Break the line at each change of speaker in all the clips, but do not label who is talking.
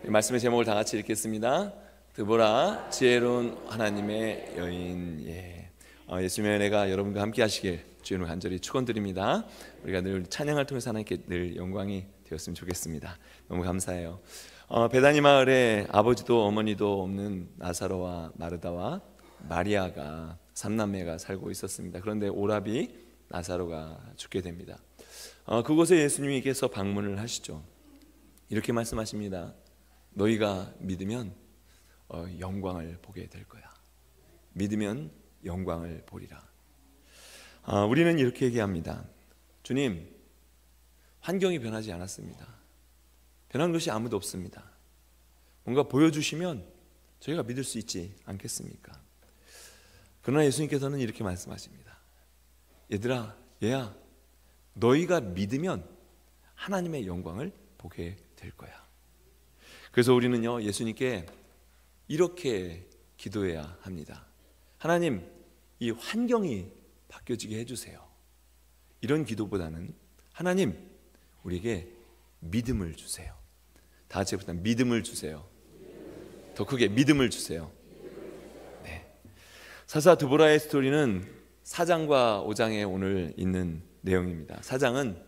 말씀의 제목을 다 같이 읽겠습니다. 드보라, 지혜로운 하나님의 여인. 예수님의 은혜가 여러분과 함께 하시길 주님을 간절히 축원드립니다. 우리가 늘 찬양을 통해서 하나님께 늘 영광이 되었으면 좋겠습니다. 너무 감사해요. 베다니 마을에 아버지도 어머니도 없는 나사로와 마르다와 마리아가 삼남매가 살고 있었습니다. 그런데 오라비 나사로가 죽게 됩니다. 그곳에 예수님께서 방문을 하시죠. 이렇게 말씀하십니다. 너희가 믿으면 영광을 보게 될 거야. 믿으면 영광을 보리라. 우리는 이렇게 얘기합니다. 주님, 환경이 변하지 않았습니다. 변한 것이 아무도 없습니다. 뭔가 보여주시면 저희가 믿을 수 있지 않겠습니까? 그러나 예수님께서는 이렇게 말씀하십니다. 얘들아, 얘야, 너희가 믿으면 하나님의 영광을 보게 될 거야. 그래서 우리는요, 예수님께 이렇게 기도해야 합니다. 하나님, 이 환경이 바뀌어지게 해주세요. 이런 기도보다는 하나님, 우리에게 믿음을 주세요. 다 같이 해봅시다. 믿음을 주세요. 더 크게 믿음을 주세요. 네. 사사 드보라의 스토리는 4장과 5장에 오늘 있는 내용입니다. 4장은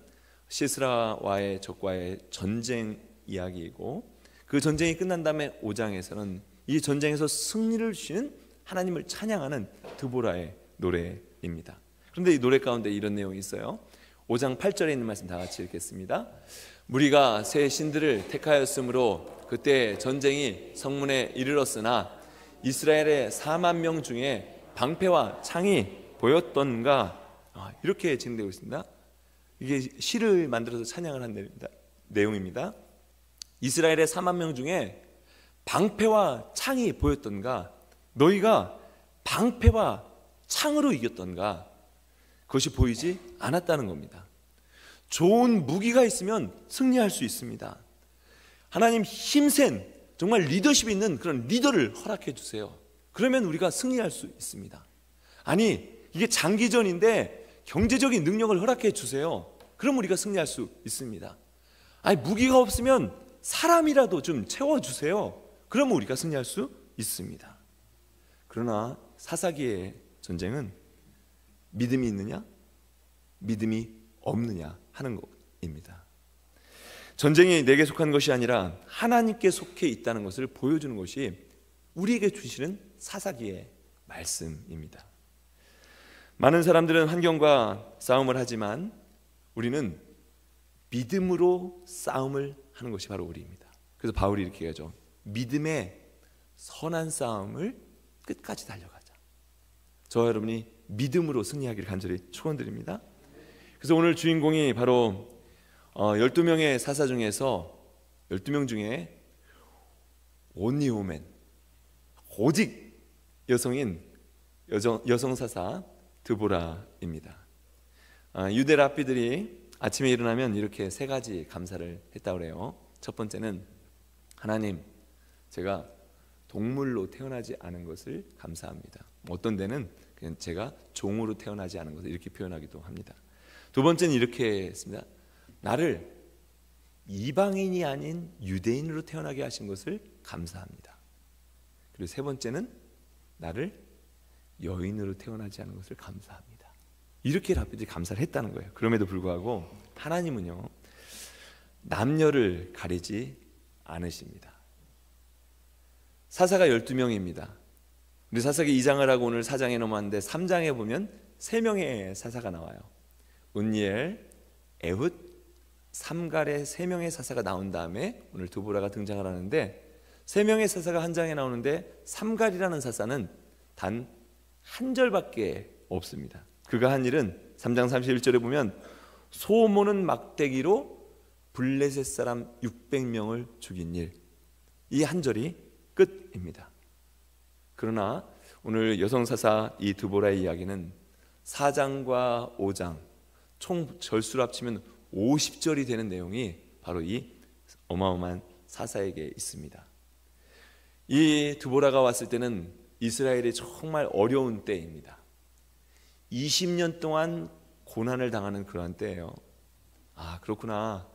시스라와의 적과의 전쟁 이야기이고, 그 전쟁이 끝난 다음에 5장에서는 이 전쟁에서 승리를 주시는 하나님을 찬양하는 드보라의 노래입니다. 그런데 이 노래 가운데 이런 내용이 있어요. 5장 8절에 있는 말씀 다 같이 읽겠습니다. 무리가 새 신들을 택하였으므로 그때 전쟁이 성문에 이르렀으나 이스라엘의 4만 명 중에 방패와 창이 보였던가. 이렇게 진행되고 있습니다. 이게 시를 만들어서 찬양을 한 내용입니다. 이스라엘의 4만 명 중에 방패와 창이 보였던가. 너희가 방패와 창으로 이겼던가. 그것이 보이지 않았다는 겁니다. 좋은 무기가 있으면 승리할 수 있습니다. 하나님 힘센 정말 리더십 있는 그런 리더를 허락해 주세요. 그러면 우리가 승리할 수 있습니다. 아니, 이게 장기전인데 경제적인 능력을 허락해 주세요. 그럼 우리가 승리할 수 있습니다. 아니, 무기가 없으면 사람이라도 좀 채워주세요. 그러면 우리가 승리할 수 있습니다. 그러나 사사기의 전쟁은 믿음이 있느냐, 믿음이 없느냐 하는 것입니다. 전쟁이 내게 속한 것이 아니라 하나님께 속해 있다는 것을 보여주는 것이 우리에게 주시는 사사기의 말씀입니다. 많은 사람들은 환경과 싸움을 하지만 우리는 믿음으로 싸움을 하는 것이 바로 우리입니다. 그래서 바울이 이렇게 얘기하죠. 믿음의 선한 싸움을 끝까지 달려가자. 저와 여러분이 믿음으로 승리하기를 간절히 축원드립니다. 그래서 오늘 주인공이 바로 12명의 사사 중에서 12명 중에 only woman, 오직 여성인 여성 사사 드보라입니다. 유대 랍비들이 아침에 일어나면 이렇게 세 가지 감사를 했다고 그래요. 첫 번째는 하나님, 제가 동물로 태어나지 않은 것을 감사합니다. 어떤 데는 그냥 제가 종으로 태어나지 않은 것을 이렇게 표현하기도 합니다. 두 번째는 이렇게 했습니다. 나를 이방인이 아닌 유대인으로 태어나게 하신 것을 감사합니다. 그리고 세 번째는 나를 여인으로 태어나지 않은 것을 감사합니다. 이렇게 랍비들이 감사를 했다는 거예요. 그럼에도 불구하고 하나님은요, 남녀를 가리지 않으십니다. 사사가 12명입니다. 우리 사사기 2장을 하고 오늘 4장에 넘어왔는데 3장에 보면 3명의 사사가 나와요. 운니엘, 에훗, 삼갈의 3명의 사사가 나온 다음에 오늘 드보라가 등장을 하는데, 3명의 사사가 한 장에 나오는데 삼갈이라는 사사는 단 한 절밖에 없습니다. 그가 한 일은 3장 31절에 보면 소 모는 막대기로 블레셋 사람 600명을 죽인 일, 이 한 절이 끝입니다. 그러나 오늘 여성사사 이 드보라의 이야기는 4장과 5장 총 절수를 합치면 50절이 되는 내용이 바로 이 어마어마한 사사에게 있습니다. 이 드보라가 왔을 때는 이스라엘이 정말 어려운 때입니다. 20년 동안 고난을 당하는 그러한 때예요. 그렇구나.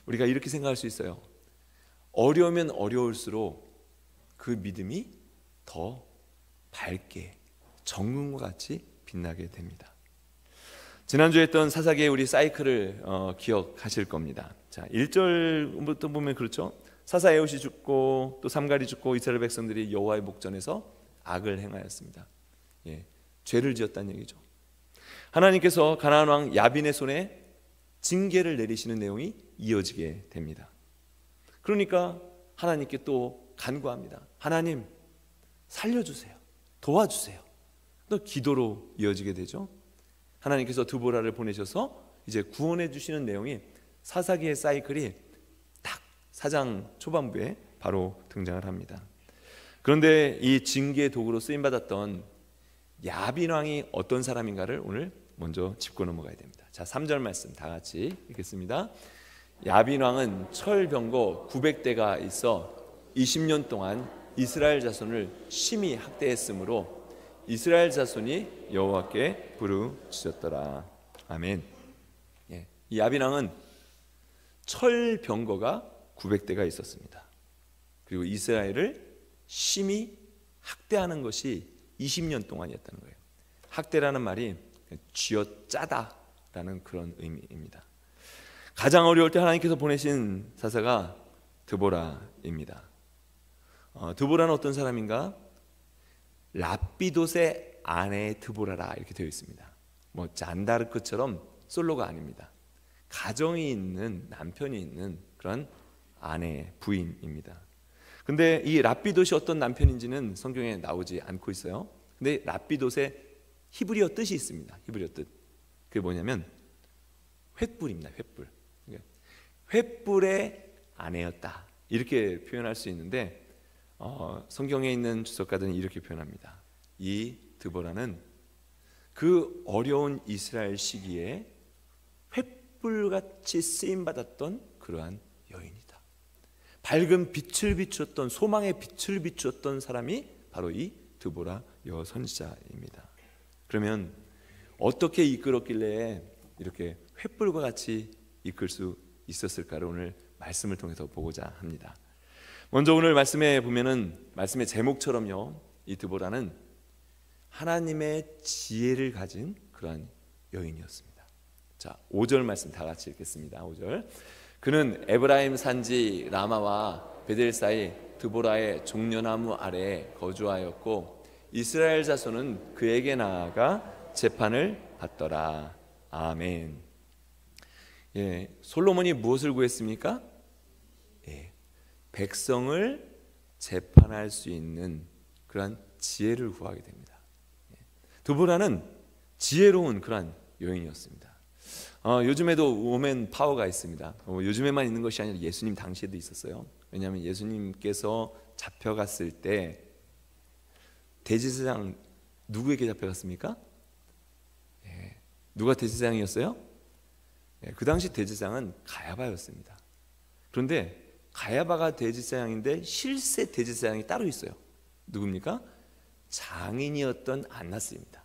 우리가 이렇게 생각할 수 있어요. 어려우면 어려울수록 그 믿음이 더 밝게 정금과 같이 빛나게 됩니다. 지난주에 했던 사사기의 우리 사이클을 기억하실 겁니다. 자, 1절부터 보면 그렇죠. 사사 에웃이 죽고 또 삼갈이 죽고 이스라엘 백성들이 여호와의 목전에서 악을 행하였습니다. 예, 죄를 지었다는 얘기죠. 하나님께서 가나안 왕 야빈의 손에 징계를 내리시는 내용이 이어지게 됩니다. 그러니까 하나님께 또 간구합니다. 하나님 살려주세요. 도와주세요. 또 기도로 이어지게 되죠. 하나님께서 드보라를 보내셔서 이제 구원해 주시는 내용이 사사기의 사이클이 딱 4장 초반부에 바로 등장을 합니다. 그런데 이 징계의 도구로 쓰임받았던 야빈 왕이 어떤 사람인가를 오늘 먼저 짚고 넘어가야 됩니다. 자, 3절 말씀 다 같이 읽겠습니다. 야빈 왕은 철병거 900대가 있어 20년 동안 이스라엘 자손을 심히 학대했으므로 이스라엘 자손이 여호와께 부르짖었더라. 아멘. 예, 이 야빈 왕은 철병거가 900대가 있었습니다. 그리고 이스라엘을 심히 학대하는 것이 20년 동안이었다는 거예요. 학대라는 말이 쥐어짜다라는 그런 의미입니다. 가장 어려울 때 하나님께서 보내신 사사가 드보라입니다. 드보라는 어떤 사람인가? 라피돗의 아내 드보라라 이렇게 되어 있습니다. 뭐 잔다르크처럼 솔로가 아닙니다. 가정이 있는 남편이 있는 그런 아내 부인입니다. 근데 이 라피돗이 어떤 남편인지는 성경에 나오지 않고 있어요. 근데 라피돗의 히브리어 뜻이 있습니다. 히브리어 뜻. 그게 뭐냐면 횃불입니다. 횃불. 횃불의 아내였다. 이렇게 표현할 수 있는데 성경에 있는 주석가들은 이렇게 표현합니다. 이 드보라는 그 어려운 이스라엘 시기에 횃불같이 쓰임받았던 그러한 여인이다. 밝은 빛을 비추었던, 소망의 빛을 비추었던 사람이 바로 이 드보라 여선지자입니다. 그러면 어떻게 이끌었길래 이렇게 횃불과 같이 이끌 수 있었을까를 오늘 말씀을 통해서 보고자 합니다. 먼저 오늘 말씀에 보면은 말씀의 제목처럼요, 이 드보라는 하나님의 지혜를 가진 그러한 여인이었습니다. 자, 5절 말씀 다 같이 읽겠습니다. 5절. 그는 에브라임 산지 라마와 베델 사이 드보라의 종려나무 아래에 거주하였고 이스라엘 자손은 그에게 나아가 재판을 받더라. 아멘. 예, 솔로몬이 무엇을 구했습니까? 예, 백성을 재판할 수 있는 그러한 지혜를 구하게 됩니다. 드보라는 지혜로운 그러한 여인이었습니다. 요즘에도 우먼 파워가 있습니다. 요즘에만 있는 것이 아니라 예수님 당시에도 있었어요. 왜냐하면 예수님께서 잡혀갔을 때 대제사장 누구에게 잡혀갔습니까? 예, 누가 대제사장이었어요? 예, 그 당시 대제사장은 가야바였습니다. 그런데 가야바가 대제사장인데 실세 대제사장이 따로 있어요. 누굽니까? 장인이었던 안나스입니다.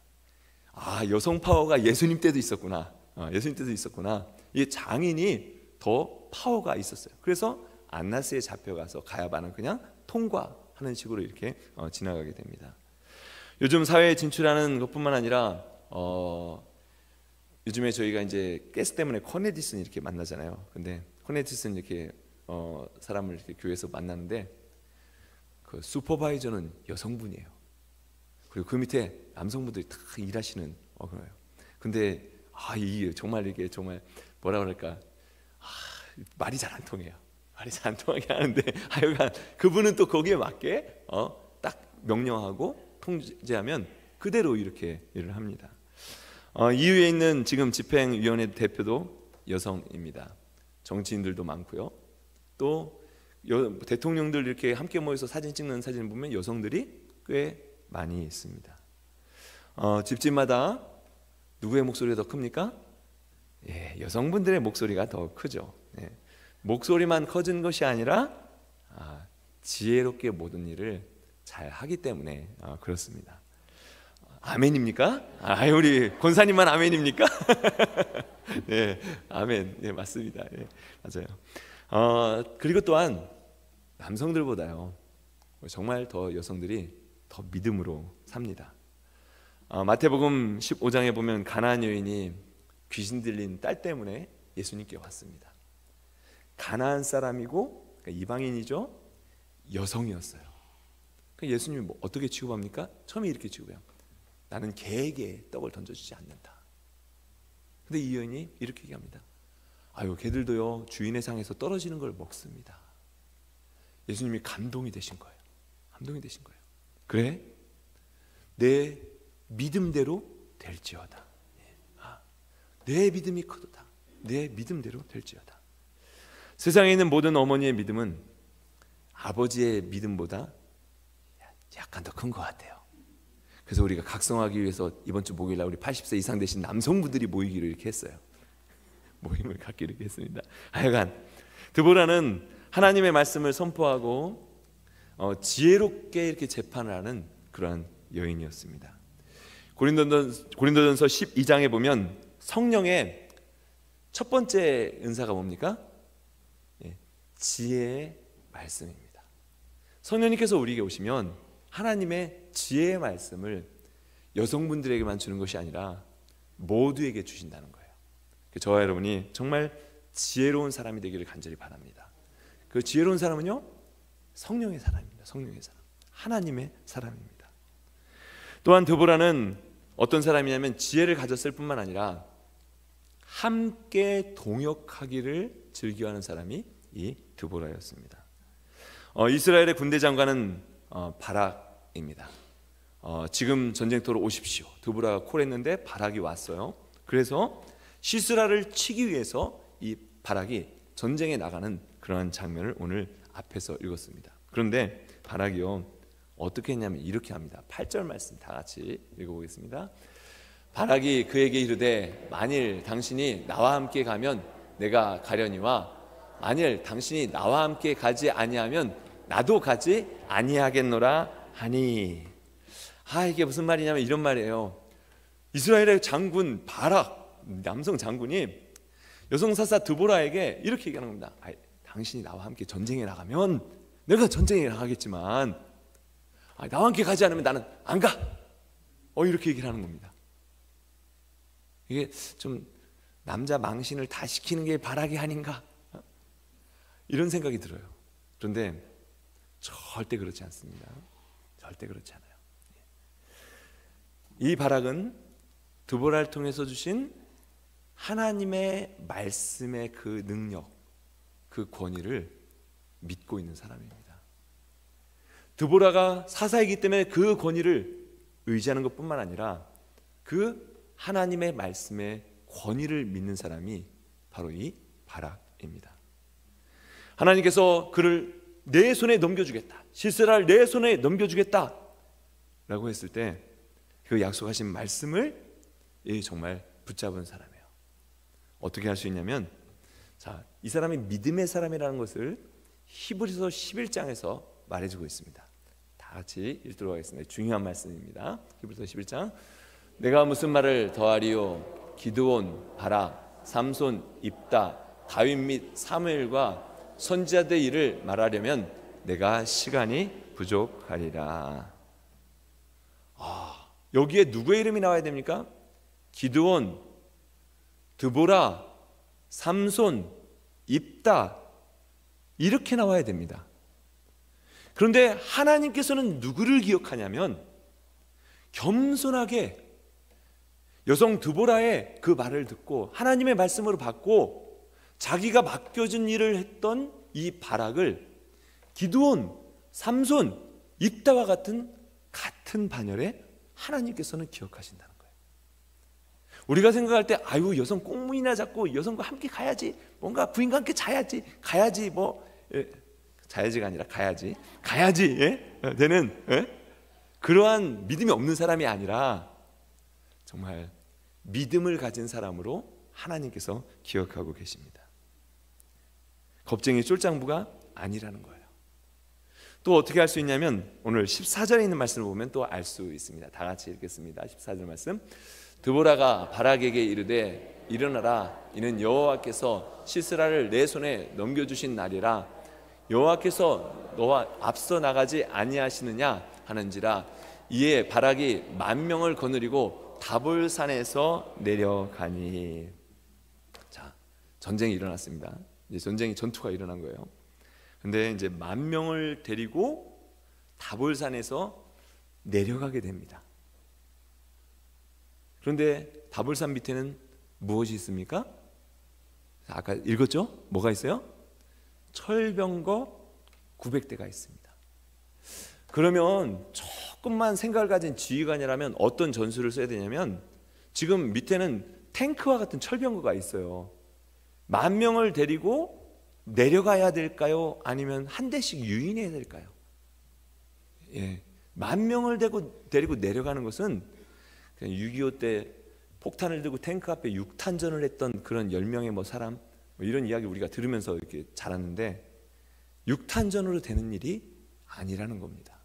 아, 여성 파워가 예수님 때도 있었구나. 예수님 때도 있었구나. 이 장인이 더 파워가 있었어요. 그래서 안나스에 잡혀가서 가야바는 그냥 통과하는 식으로 이렇게 지나가게 됩니다. 요즘 사회에 진출하는 것뿐만 아니라 요즘에 저희가 이제 가스 때문에 코네디슨 이렇게 만나잖아요. 근데 코네디슨 이렇게 사람을 이렇게 교회에서 만나는데 그 슈퍼바이저는 여성분이에요. 그리고 그 밑에 남성분들이 다 일하시는 거예요. 근데 이게 정말 뭐라 그럴까? 말이 잘 안 통해요. 말이 잘 안 통하게 하는데 하여간 그분은 또 거기에 맞게 딱 명령하고 통제하면 그대로 이렇게 일을 합니다. 이후에 있는 지금 집행위원회 대표도 여성입니다. 정치인들도 많고요. 또 대통령들 이렇게 함께 모여서 사진 찍는 사진 보면 여성들이 꽤 많이 있습니다. 집집마다 누구의 목소리가 더 큽니까? 예, 여성분들의 목소리가 더 크죠. 예, 목소리만 커진 것이 아니라 지혜롭게 모든 일을 잘 하기 때문에 그렇습니다. 아멘입니까? 우리 권사님만 아멘입니까? 네, 아멘. 네, 맞습니다. 네, 맞아요. 그리고 또한 남성들보다요 정말 더 여성들이 더 믿음으로 삽니다. 마태복음 15장에 보면 가나안 여인이 귀신 들린 딸 때문에 예수님께 왔습니다. 가나안 사람이고 그러니까 이방인이죠. 여성이었어요. 그러니까 예수님이 어떻게 취급합니까? 처음에 이렇게 취급해요. 나는 개에게 떡을 던져주지 않는다. 근데 이 여인이 이렇게 얘기합니다. 아유, 개들도요 주인의 상에서 떨어지는 걸 먹습니다. 예수님이 감동이 되신 거예요. 감동이 되신 거예요. 그래? 내 믿음대로 될지어다. 내 믿음이 크도다. 내 믿음대로 될지어다. 세상에 있는 모든 어머니의 믿음은 아버지의 믿음보다 약간 더 큰 것 같아요. 그래서 우리가 각성하기 위해서 이번 주 목요일날 우리 80세 이상 되신 남성분들이 모이기로 이렇게 했어요. 모임을 갖기로 이렇게 했습니다. 하여간 드보라는 하나님의 말씀을 선포하고 지혜롭게 이렇게 재판을 하는 그러한 여인이었습니다. 고린도전서 12장에 보면 성령의 첫 번째 은사가 뭡니까? 지혜의 말씀입니다. 성령님께서 우리에게 오시면 하나님의 지혜의 말씀을 여성분들에게만 주는 것이 아니라 모두에게 주신다는 거예요. 저와 여러분이 정말 지혜로운 사람이 되기를 간절히 바랍니다. 그 지혜로운 사람은요 성령의 사람입니다. 성령의 사람, 하나님의 사람입니다. 또한 드보라는 어떤 사람이냐면 지혜를 가졌을 뿐만 아니라 함께 동역하기를 즐겨하는 사람이 이 드보라였습니다. 이스라엘의 군대 장관은 바락입니다. 지금 전쟁터로 오십시오. 드보라가 콜했는데 바락이 왔어요. 그래서 시스라를 치기 위해서 이 바락이 전쟁에 나가는 그러한 장면을 오늘 앞에서 읽었습니다. 그런데 바락이요 어떻게 했냐면 이렇게 합니다. 8절 말씀 다 같이 읽어보겠습니다. 바락이 그에게 이르되 만일 당신이 나와 함께 가면 내가 가려니와 만일 당신이 나와 함께 가지 아니하면 나도 가지 아니하겠노라 하니. 이게 무슨 말이냐면 이런 말이에요. 이스라엘의 장군 바락, 남성 장군이 여성 사사 드보라에게 이렇게 얘기하는 겁니다. 당신이 나와 함께 전쟁에 나가면 내가 전쟁에 나가겠지만 나와 함께 가지 않으면 나는 안 가. 이렇게 얘기를 하는 겁니다. 이게 좀 남자 망신을 다 시키는 게 바락이 아닌가 이런 생각이 들어요. 그런데 절대 그렇지 않습니다. 절대 그렇지 않아요. 이 바락은 드보라를 통해서 주신 하나님의 말씀의 그 능력, 그 권위를 믿고 있는 사람입니다. 드보라가 사사이기 때문에 그 권위를 의지하는 것뿐만 아니라 그 하나님의 말씀의 권위를 믿는 사람이 바로 이 바락입니다. 하나님께서 그를 내 손에 넘겨주겠다, 시스라를 내 손에 넘겨주겠다 라고 했을 때 그 약속하신 말씀을 정말 붙잡은 사람이에요. 어떻게 할 수 있냐면 이 사람이 믿음의 사람이라는 것을 히브리서 11장에서 말해주고 있습니다. 다 같이 읽도록 하겠습니다. 중요한 말씀입니다. 히브리서 11장. 내가 무슨 말을 더하리요? 기드온, 바락, 삼손, 입다, 다윗 및 사무엘과 선지자들의 일을 말하려면 내가 시간이 부족하리라. 여기에 누구의 이름이 나와야 됩니까? 기드온, 드보라, 삼손, 입다 이렇게 나와야 됩니다. 그런데 하나님께서는 누구를 기억하냐면 겸손하게 여성 드보라의 그 말을 듣고 하나님의 말씀으로 받고 자기가 맡겨진 일을 했던 이 바락을 기드온, 삼손, 입다와 같은 반열에 하나님께서는 기억하신다는 거예요. 우리가 생각할 때 여성 꽁무니나 잡고 여성과 함께 가야지, 뭔가 부인과 함께 자야지, 가야지, 자야지가 아니라 가야지 되는 그러한 믿음이 없는 사람이 아니라 정말 믿음을 가진 사람으로 하나님께서 기억하고 계십니다. 겁쟁이 쫄장부가 아니라는 거예요. 또 어떻게 할 수 있냐면 오늘 14절에 있는 말씀을 보면 또 알 수 있습니다. 다 같이 읽겠습니다. 14절 말씀. 드보라가 바락에게 이르되 일어나라, 이는 여호와께서 시스라를 내 손에 넘겨주신 날이라. 여호와께서 너와 앞서 나가지 아니하시느냐 하는지라. 이에 바락이 10,000명을 거느리고 다볼산에서 내려가니. 자, 전쟁이 일어났습니다. 이제 전투가 일어난 거예요. 근데 이제 10,000명을 데리고 다볼산에서 내려가게 됩니다. 그런데 다볼산 밑에는 무엇이 있습니까? 아까 읽었죠? 뭐가 있어요? 철병거 900대가 있습니다. 그러면 조금만 생각을 가진 지휘관이라면 어떤 전술을 써야 되냐면, 지금 밑에는 탱크와 같은 철병거가 있어요. 10,000명을 데리고 내려가야 될까요? 아니면 한 대씩 유인해야 될까요? 10,000명을 데리고 내려가는 것은 6.25 때 폭탄을 들고 탱크 앞에 6탄전을 했던 그런 10명의 사람, 이런 이야기 우리가 들으면서 이렇게 자랐는데, 6탄전으로 되는 일이 아니라는 겁니다.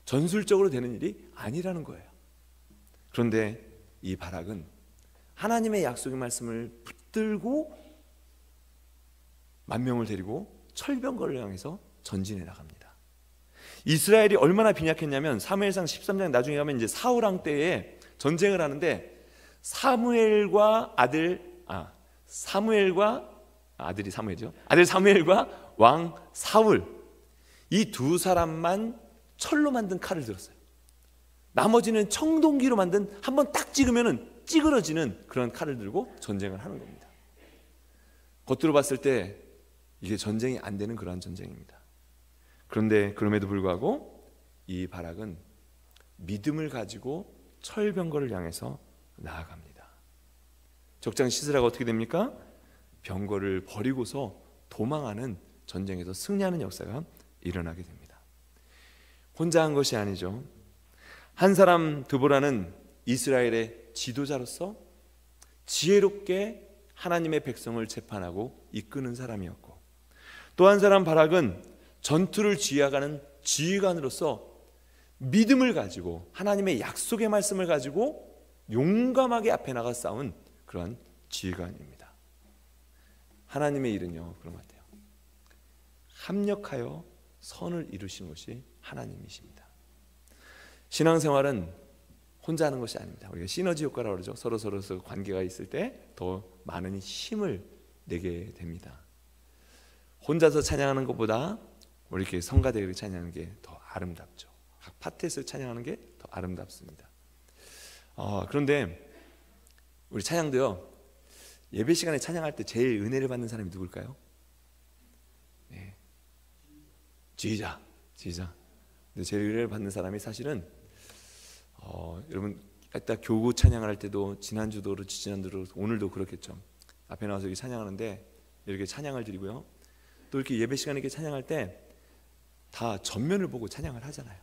전술적으로 되는 일이 아니라는 거예요. 그런데 이 바락은 하나님의 약속의 말씀을 붙들고 10,000명을 데리고 철병거를 향해서 전진해 나갑니다. 이스라엘이 얼마나 빈약했냐면, 사무엘상 13장 나중에 가면 이제 사울 왕 때에 전쟁을 하는데, 아들이 사무엘이죠. 아들 사무엘과 왕 사울, 이 두 사람만 철로 만든 칼을 들었어요. 나머지는 청동기로 만든, 한번 딱 찍으면 찌그러지는 그런 칼을 들고 전쟁을 하는 겁니다. 겉으로 봤을 때 이게 전쟁이 안 되는 그러한 전쟁입니다. 그런데 그럼에도 불구하고 이 바락은 믿음을 가지고 철병거를 향해서 나아갑니다. 적장 시스라가 어떻게 됩니까? 병거를 버리고서 도망하는, 전쟁에서 승리하는 역사가 일어나게 됩니다. 혼자 한 것이 아니죠. 한 사람 드보라는 이스라엘의 지도자로서 지혜롭게 하나님의 백성을 재판하고 이끄는 사람이었고, 또 한 사람 바락은 전투를 지휘하는 지휘관으로서 믿음을 가지고 하나님의 약속의 말씀을 가지고 용감하게 앞에 나가 싸운 그런 지휘관입니다. 하나님의 일은요, 그런 것 같아요. 합력하여 선을 이루시는 것이 하나님이십니다. 신앙생활은 혼자 하는 것이 아닙니다. 우리가 시너지 효과라고 그러죠. 서로 관계가 있을 때 더 많은 힘을 내게 됩니다. 혼자서 찬양하는 것보다 우리 이렇게 성가대로 찬양하는 게 더 아름답죠. 각 파트에서 찬양하는 게 더 아름답습니다. 그런데 우리 찬양도요, 예배 시간에 찬양할 때 제일 은혜를 받는 사람이 누굴까요? 지휘자. 근데 제일 은혜를 받는 사람이 사실은 여러분 딱 교구 찬양을 할 때도, 지난주도 오늘도 그렇겠죠. 앞에 나와서 이렇게 찬양하는데 이렇게 찬양을 드리고요, 또 이렇게 예배 시간에 이렇게 찬양할 때 다 전면을 보고 찬양을 하잖아요.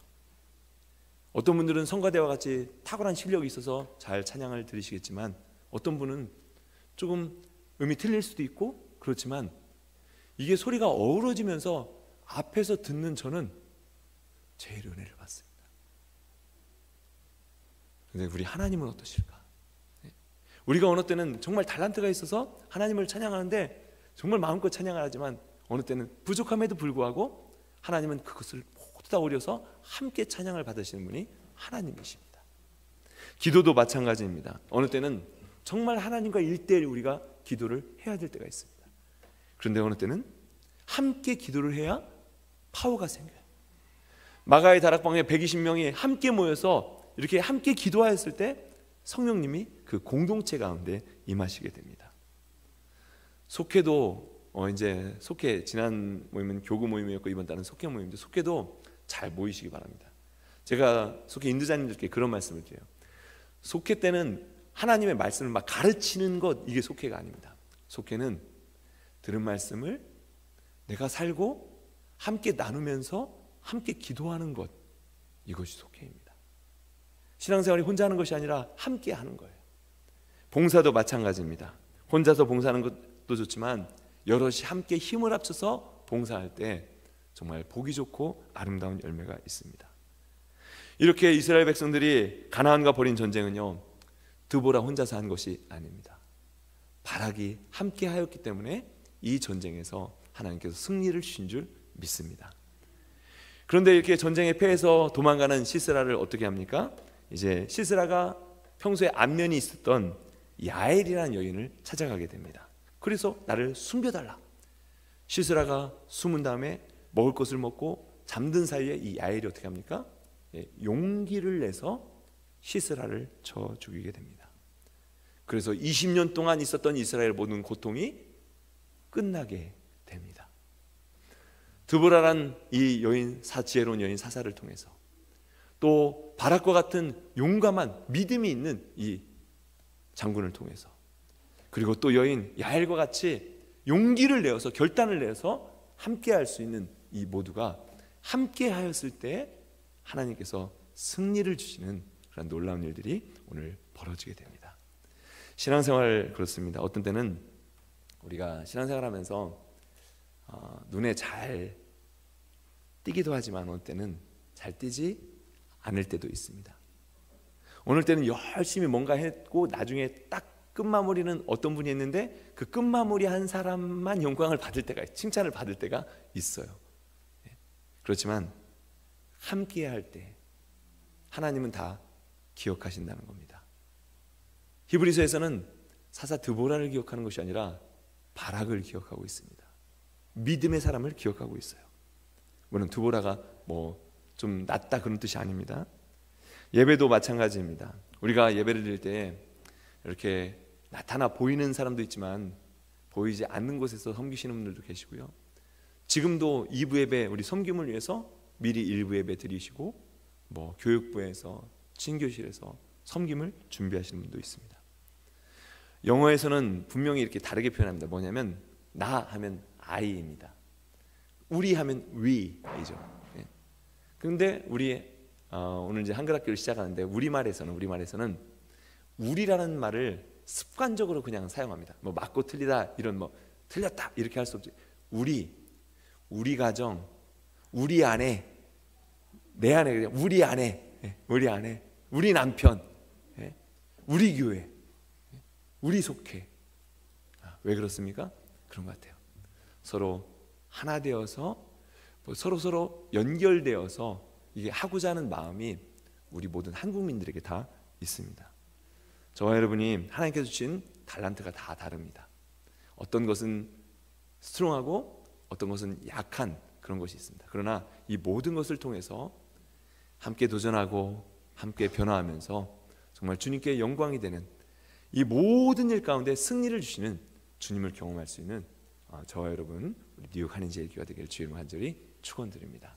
어떤 분들은 성가대와 같이 탁월한 실력이 있어서 잘 찬양을 드리시겠지만, 어떤 분은 조금 음이 틀릴 수도 있고 그렇지만, 이게 소리가 어우러지면서 앞에서 듣는 저는 제일 은혜를 받습니다. 그런데 우리 하나님은 어떠실까? 우리가 어느 때는 정말 달란트가 있어서 하나님을 찬양하는데 정말 마음껏 찬양을 하지만, 어느 때는 부족함에도 불구하고 하나님은 그것을 모두 다 오려서 함께 찬양을 받으시는 분이 하나님이십니다. 기도도 마찬가지입니다. 어느 때는 정말 하나님과 1:1 우리가 기도를 해야 될 때가 있습니다. 그런데 어느 때는 함께 기도를 해야 파워가 생겨요. 마가의 다락방에 120명이 함께 모여서 이렇게 함께 기도하였을 때 성령님이 그 공동체 가운데 임하시게 됩니다. 속회도 이제 속회, 지난 모임은 교구 모임이었고 이번 달은 속회 모임인데, 속회도 잘 모이시기 바랍니다. 제가 속회 인도자님들께 그런 말씀을 드려요. 속회 때는 하나님의 말씀을 막 가르치는 것, 이게 속회가 아닙니다. 속회는 들은 말씀을 내가 살고 함께 나누면서 함께 기도하는 것, 이것이 속회입니다. 신앙생활이 혼자 하는 것이 아니라 함께 하는 거예요. 봉사도 마찬가지입니다. 혼자서 봉사하는 것도 좋지만 여럿이 함께 힘을 합쳐서 봉사할 때 정말 보기 좋고 아름다운 열매가 있습니다. 이렇게 이스라엘 백성들이 가나안과 벌인 전쟁은요, 드보라 혼자서 한 것이 아닙니다. 바락이 함께 하였기 때문에 이 전쟁에서 하나님께서 승리를 주신 줄 믿습니다. 그런데 이렇게 전쟁에 패해서 도망가는 시스라를 어떻게 합니까? 이제 시스라가 평소에 안면이 있었던 야엘이라는 여인을 찾아가게 됩니다. 그래서 나를 숨겨달라. 시스라가 숨은 다음에 먹을 것을 먹고 잠든 사이에 이 야엘이 어떻게 합니까? 용기를 내서 시스라를 쳐 죽이게 됩니다. 그래서 20년 동안 있었던 이스라엘 모든 고통이 끝나게 됩니다. 드보라란 이 여인, 지혜로운 여인 사사를 통해서, 또 바락과 같은 용감한 믿음이 있는 이 장군을 통해서, 그리고 또 여인 야엘과 같이 용기를 내어서 결단을 내어서 함께할 수 있는 이 모두가 함께하였을 때 하나님께서 승리를 주시는 그런 놀라운 일들이 오늘 벌어지게 됩니다. 신앙생활 그렇습니다. 어떤 때는 우리가 신앙생활하면서 눈에 잘 띄기도 하지만 어느 때는 잘 띄지 않을 때도 있습니다. 어느 때는 열심히 뭔가 했고 나중에 딱 끝마무리는 어떤 분이 했는데 그 끝마무리 한 사람만 영광을 받을 때가, 칭찬을 받을 때가 있어요. 그렇지만 함께 할 때 하나님은 다 기억하신다는 겁니다. 히브리서에서는 사사 드보라를 기억하는 것이 아니라 바락을 기억하고 있습니다. 믿음의 사람을 기억하고 있어요. 물론 드보라가 좀 낫다 그런 뜻이 아닙니다. 예배도 마찬가지입니다. 우리가 예배를 드릴 때 이렇게 나타나 보이는 사람도 있지만 보이지 않는 곳에서 섬기시는 분들도 계시고요. 지금도 2부 예배, 우리 섬김을 위해서 미리 1부 예배 드리시고 교육부에서 친교실에서 섬김을 준비하시는 분도 있습니다. 영어에서는 분명히 이렇게 다르게 표현합니다. 뭐냐면 나 하면 I입니다. 우리 하면 we이죠. 그런데 우리 오늘 이제 한글 학교를 시작하는데 우리말에서는 우리라는 말을 습관적으로 그냥 사용합니다. 맞고 틀리다 이런 틀렸다 이렇게 할 수 없지. 우리 가정, 우리 아내, 내 아내, 그냥 우리 아내, 우리 남편, 우리 교회, 우리 속회. 왜 그렇습니까? 그런 것 같아요. 서로 하나 되어서 서로 연결되어서 이게 하고자 하는 마음이 우리 모든 한국민들에게 다 있습니다. 저와 여러분이 하나님께서 주신 달란트가 다 다릅니다. 어떤 것은 스트롱하고 어떤 것은 약한 그런 것이 있습니다. 그러나 이 모든 것을 통해서 함께 도전하고 함께 변화하면서 정말 주님께 영광이 되는 이 모든 일 가운데 승리를 주시는 주님을 경험할 수 있는 저와 여러분, 우리 뉴욕 한인제일교회가 되기를 주의 이름으로 간절히 축원드립니다.